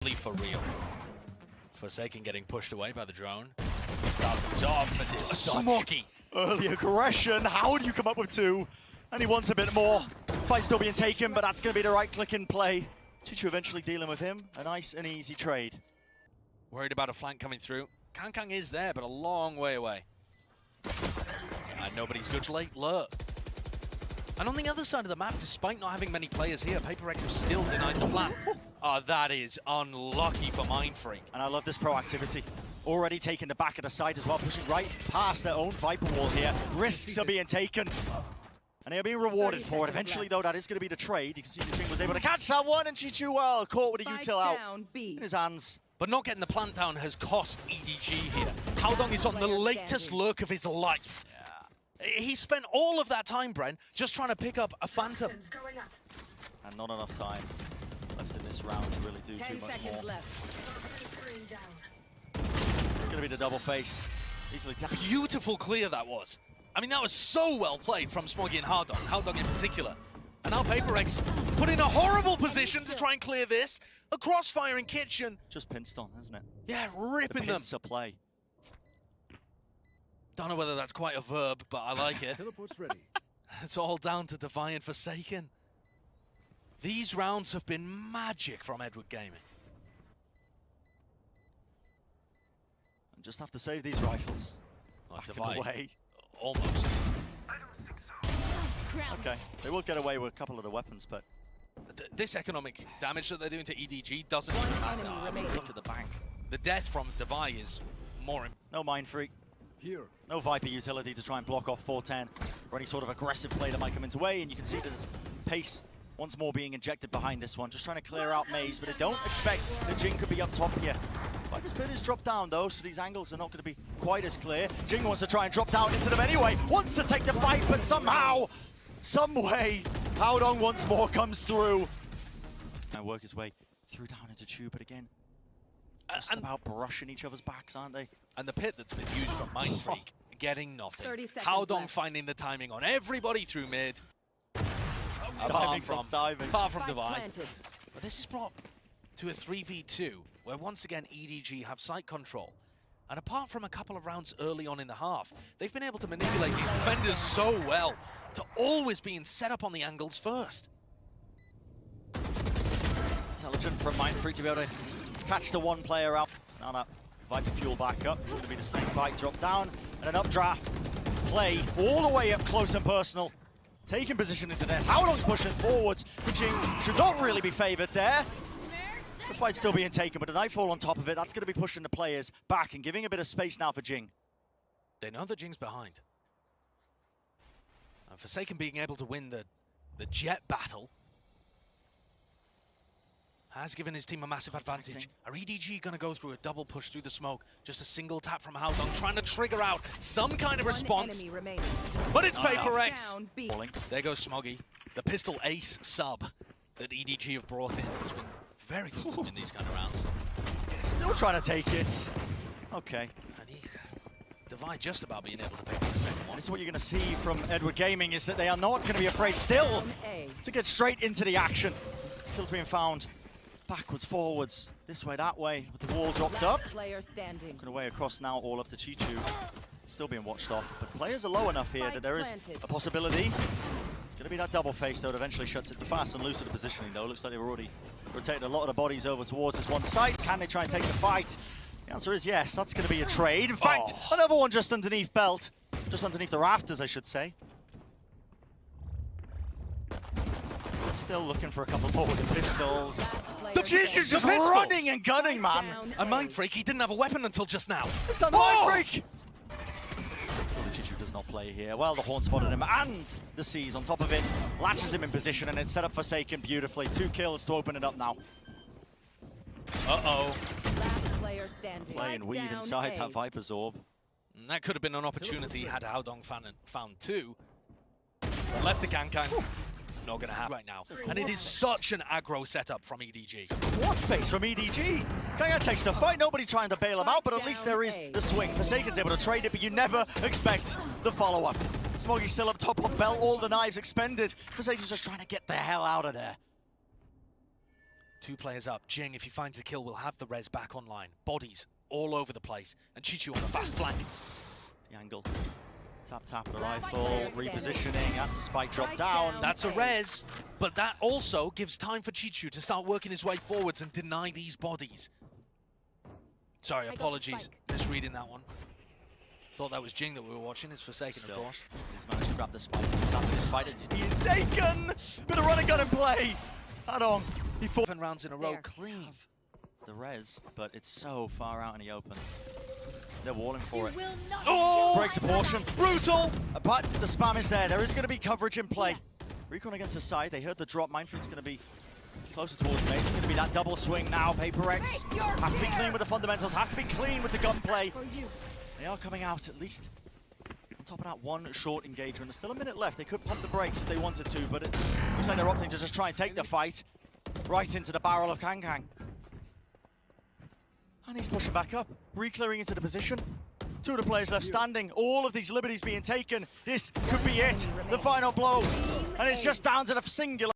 For real. Forsaken getting pushed away by the drone. Start things off. Smoggy. Early aggression. How do you come up with two? And he wants a bit more. Fight still being taken, but that's going to be the right click and play. CHICHOO eventually dealing with him. A nice and easy trade. Worried about a flank coming through. CHICHOO is there, but a long way away. And nobody's good to late lurk. And on the other side of the map, despite not having many players here, Paper X have still denied the plant. Oh, that is unlucky for mindfreak. And I love this proactivity. Already taking the back of the side as well, pushing right past their own Viper wall here. Risks are being taken. And they're being rewarded for it. Eventually, though, that is going to be the trade. You can see Jinggg was able to catch that one, and CHICHOO, well, caught with a util out in his hands. But not getting the plant down has cost EDG here. Haodong is on the latest lurk of his life. He spent all of that time, Bren, just trying to pick up a Phantom. And not enough time left in this round to really do too much more. It's gonna be the double face. Easily tapped. Beautiful clear that was. I mean, that was so well played from Smoggy and Haodong, Haodong in particular. And now Paper X put in a horrible position to try and clear this. A crossfire in kitchen. Just pinched on, isn't it? Yeah, ripping them. Pincer play. Don't know whether that's quite a verb, but I like it. Teleport's ready. It's all down to Devi and Forsaken. These rounds have been magic from Edward Gaming. And just have to save these rifles. Like Back in the way. Almost. Okay, they will get away with a couple of the weapons, but This economic damage that they're doing to EDG doesn't even matter. look at the bank. The death from Devi is more important. No mindfreak. Here. No Viper utility to try and block off 410 or any sort of aggressive play that might come into way, and you can see there's pace once more being injected behind this one. Just trying to clear out Maze, but they don't expect that Jinggg could be up top here. Viper's pit is dropped down though, so these angles are not going to be quite as clear. Jinggg wants to try and drop down into them anyway, wants to take the fight, but somehow, some way, Haodong once more comes through. And work his way through down into Tube, but again, just about brushing each other's backs, aren't they? And the pit that's been used from mindfreak, getting nothing. 30 seconds Haodong left. finding the timing on everybody through mid. Apart Apart from Devi. But this is brought to a 3v2, where once again EDG have site control. And apart from a couple of rounds early on in the half, they've been able to manipulate these defenders so well to always being set up on the angles first. Intelligent from mindfreak to be able to catch the one player out. Now that Viper fuel back up. It's going to be the snake bite drop down and an updraft play all the way up close and personal. Taking position into this. Haodong's pushing forwards. Jinggg should not really be favored there. The fight's still being taken, but the nightfall on top of it, that's going to be pushing the players back and giving a bit of space now for Jinggg. They know that Jingg's behind. And Forsaken being able to win the jet battle has given his team a massive advantage. Are EDG going to go through a double push through the smoke? Just a single tap from Haodong, trying to trigger out some kind of response. But it's Paper X. There goes Smoggy. The pistol ace sub that EDG have brought in has been very good in these kind of rounds. Still trying to take it. Okay. And Devi just about being able to pick up the second one. This is what you're going to see from Edward Gaming, is that they are not going to be afraid still to get straight into the action. Kills being found. Backwards, forwards, this way, that way, with the wall dropped up. Player standing. Looking away across now, all up to CHICHOO. Still being watched off, but players are low enough here that there is a possibility. It's going to be that double face, though, that eventually shuts it fast and loose of the positioning, though. Looks like they've already rotated a lot of the bodies over towards this one site. Can they try and take the fight? The answer is yes, that's going to be a trade. In fact, another one just underneath belt. Just underneath the rafters, I should say. Still looking for a couple more with the pistols. The CHICHOO's just running and gunning, man. And mindfreak, he didn't have a weapon until just now. It's done mindfreak! Well, the CHICHOO does not play here. Well, the Horn spotted him, and the Seas on top of it. Latches him in position, and it's set up Forsaken beautifully. 2 kills to open it up now. Uh-oh. Play and weave inside that Viper's orb. And that could have been an opportunity had Haodong found two. But left to CHICHOO. Not going to happen right now. And it is such an aggro setup from EDG. What face from EDG? CHICHOO takes the fight, nobody's trying to bail him out, but at least there is the swing. Forsaken's able to trade it, but you never expect the follow-up. Smoggy's still up top on belt, all the knives expended. Forsaken's just trying to get the hell out of there. 2 players up. Jinggg, if he finds the kill, will have the res back online. Bodies all over the place. And CHICHOO on the fast flank. The angle. Tap at the rifle, repositioning, that's a spike drop down. That's a res, but that also gives time for CHICHOO to start working his way forwards and deny these bodies. Sorry, apologies, misreading that one. Thought that was Jinggg that we were watching. It's Forsaken, of course. He's managed to grab the spike. He's after this fight, he's being taken! Bit of run and gun in play! Haodong, he fought 7 rounds in a row, clean. The res, but it's so far out in the open. They're walling for it. Oh! Breaks a portion. Brutal! But the spam is there. There is going to be coverage in play. Recon against the side. They heard the drop. mindfreak's going to be closer towards base. It's going to be that double swing now. Paper X have to be clean with the fundamentals. Have to be clean with the gunplay. They are coming out at least on top of that one short engagement. There's still a minute left. They could pump the brakes if they wanted to, but it looks like they're opting to just try and take the fight right into the barrel of KangKang. And he's pushing back up, re-clearing into the position. 2 of the players left standing. All of these liberties being taken. This could be it, the final blow. And it's just down to the singular.